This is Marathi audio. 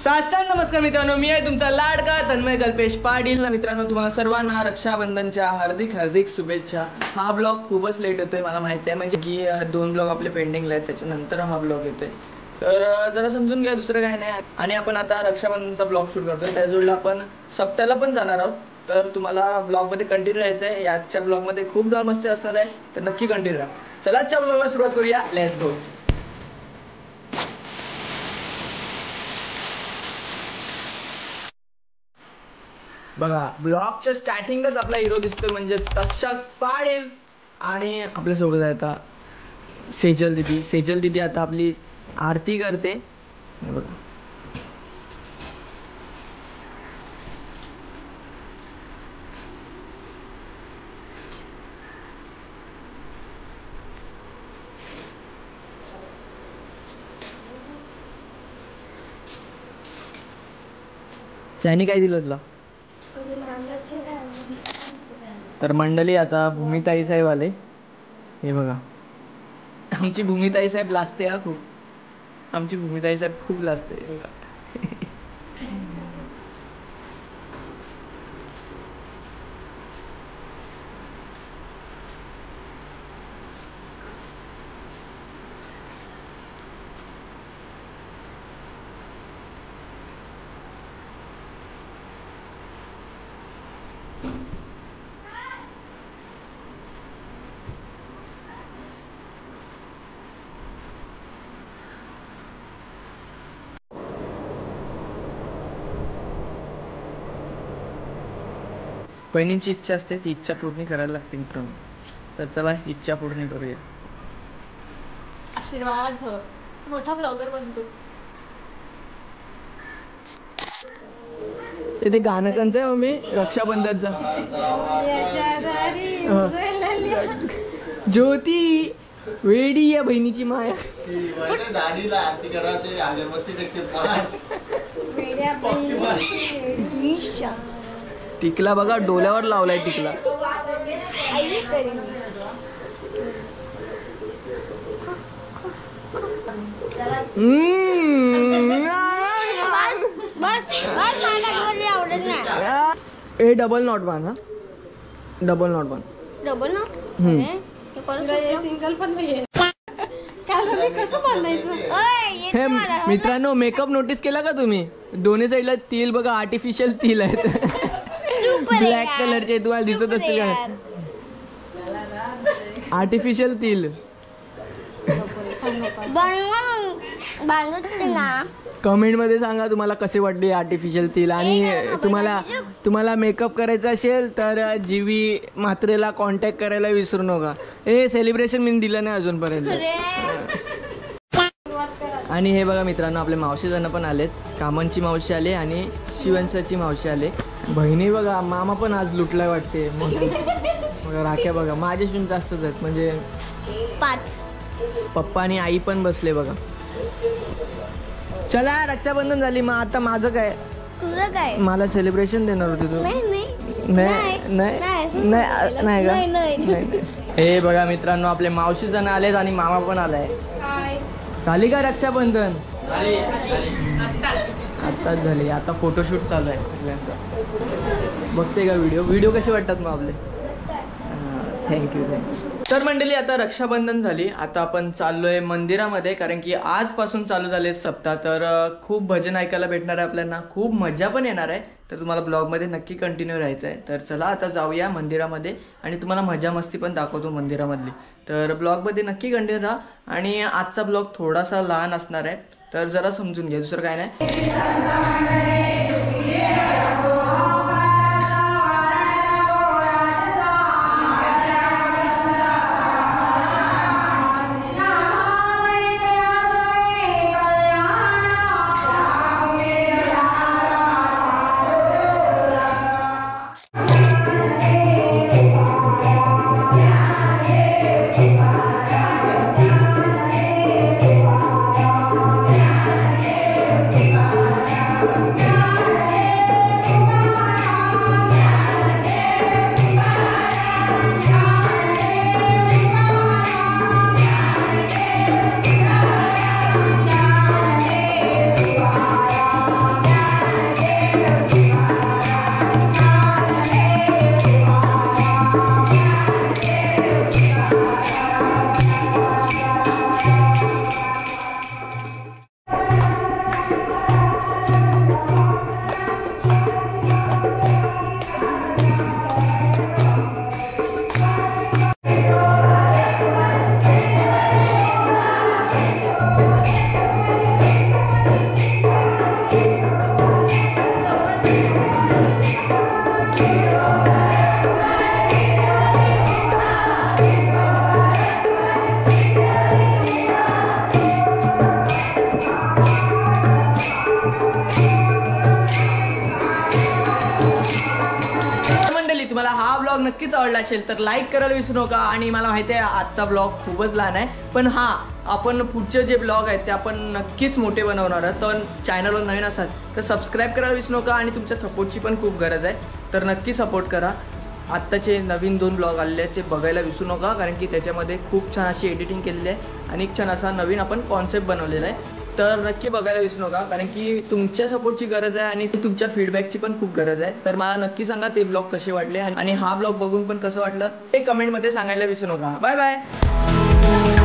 साष्टांग नमस्कार मित्रांनो, मी आहे तुमचा लाडका तन्मय कल्पेश पाटील. मित्रांनो, तुम्हाला सर्वांना रक्षाबंधनच्या हार्दिक हार्दिक शुभेच्छा. हा ब्लॉग खूपच लेट होतोय मला माहिती आहे, म्हणजे की 2 ब्लॉग आपले पेंडिंगला आहेत, त्याच्यानंतर हा ब्लॉग येतोय. तर जरा समजून घ्या, दुसरं काही नाही. आणि आपण आता रक्षाबंधनचा ब्लॉग शूट करतोय, त्या जोडला आपण सप्त्याला पण जाणार आहोत. तर तुम्हाला ब्लॉगमध्ये कंटिन्यू राहायचं आहे. याच्या ब्लॉगमध्ये खूप जाम मस्ती असणार आहे, तर नक्की कंटिन्यू राहा. चला आजच्या ब्लॉगला सुरुवात करूया. Let's go. बघा, ब्लॉगच्या स्टार्टिंगच आपला हिरो दिसतोय, म्हणजे तक्षक पाटील. आणि आपल्यासोबत आहे आता सेजल दिदी. सेजल दिदी आता आपली आरती करते. बघा, त्याने काय दिलं तुला? तर मंडळी, आता भूमिताई साहेब आले. हे बघा, आमची भूमिताई साहेब लाजते. हा खूप, आमची भूमिताई साहेब खूप लाजते. बहिणींची इच्छा असते, ती इच्छा पूर्ण करायला लागते मित्रांनो. तर चला इच्छा पूर्ण करूया. आशीर्वाद हो, मोठा ब्लॉगर बनतो. ते गाणं कंच आहे मम्मी, रक्षाबंधनचं. ज्योती वेडी या बहिणीची माया. टिकला बघा, डोल्यावर लावलाय टिकला. ए डबल नॉट वन. हा, double nought one. Double nought single पण नाहीये. हे मित्रांनो, मेकअप नोटीस केला का तुम्ही? दोन्ही साईडला तिल बघा, आर्टिफिशियल तिल आहेत. ब्लॅक कलरचे, तुम्हाला दिसत असेल का? आर्टिफिशियल तिल. कमेंट मध्ये सांगा तुम्हाला कसे वाटले आर्टिफिशियल तिल. आणि तुम्हाला मेकअप करायचा असेल तर जीवी म्हात्रेला कॉन्टॅक्ट करायला विसरू नका. हे सेलिब्रेशन मी दिलं नाही अजूनपर्यंत. आणि हे बघा मित्रांनो, आपले मावशी जण पण आलेत. कामांची मावशी आले आणि शिवंशाची मावशी आले. बहिणी बघा, मामा पण आज लुटलाय वाटते. बघा राख्या बघा, माझ्याशी जास्तच आहेत, म्हणजे 5. पप्पा आणि आई पण बसले बघा. चला, रक्षाबंधन झाली. मग आता माझं काय? तुझं काय? मला सेलिब्रेशन देणार होती तू? नाही. हे बघा मित्रांनो, आपले मावशी जण आलेत आणि मामा पण आलाय. झाली का रक्षाबंधन? आत्ताच झाली. आता फोटोशूट चालू आहे. बघते का व्हिडिओ कसे वाटतात मग आपले? थँक्यू. तर मंडळी, आता रक्षाबंधन झाली. आता आपण चाललोय मंदिरामध्ये, कारण की आजपासून चालू झाले सप्ताह. तर खूप भजन ऐकायला भेटणार आहे आपल्याला, खूप मजा पण येणार आहे. तर तुम्हाला ब्लॉगमध्ये नक्की कंटिन्यू राहायचं आहे. तर चला आता जाऊया मंदिरामध्ये आणि तुम्हाला मजा मस्ती पण दाखवतो मंदिरामधली. तर ब्लॉगमध्ये नक्की कंटिन्यू राहा. आणि आजचा ब्लॉग थोडासा लहान असणार आहे, तर जरा समजून घ्या, दुसरं काय नाही. मंडळी, तुम्हाला हा ब्लॉग नक्कीच आवडला असेल तर लाईक करायला विसरू नका. आणि मला माहिती आहे आजचा ब्लॉग खूपच लहान आहे, पण हा आपण पुढचे जे ब्लॉग आहेत ते आपण नक्कीच मोठे बनवणार आहोत. तर चॅनलवर नवीन असाल तर सबस्क्राईब करायला विसरू नका. आणि तुमच्या सपोर्टची पण खूप गरज आहे, तर नक्की सपोर्ट करा. आत्ताचे नवीन 2 ब्लॉग आलेले आहेत ते बघायला विसरू नका, कारण की त्याच्यामध्ये खूप छान अशी एडिटिंग केलेली आहे आणि एक छान असा नवीन आपण कॉन्सेप्ट बनवलेला आहे. तर नक्की बघायला विसरू नका, कारण की तुमच्या सपोर्टची गरज आहे आणि तुमच्या फीडबॅकची पण खूप गरज आहे. तर मला नक्की सांगा ते ब्लॉग कसे वाटले आणि हा ब्लॉग बघून पण कसं वाटलं ते कमेंटमध्ये सांगायला विसरू नका. Bye bye.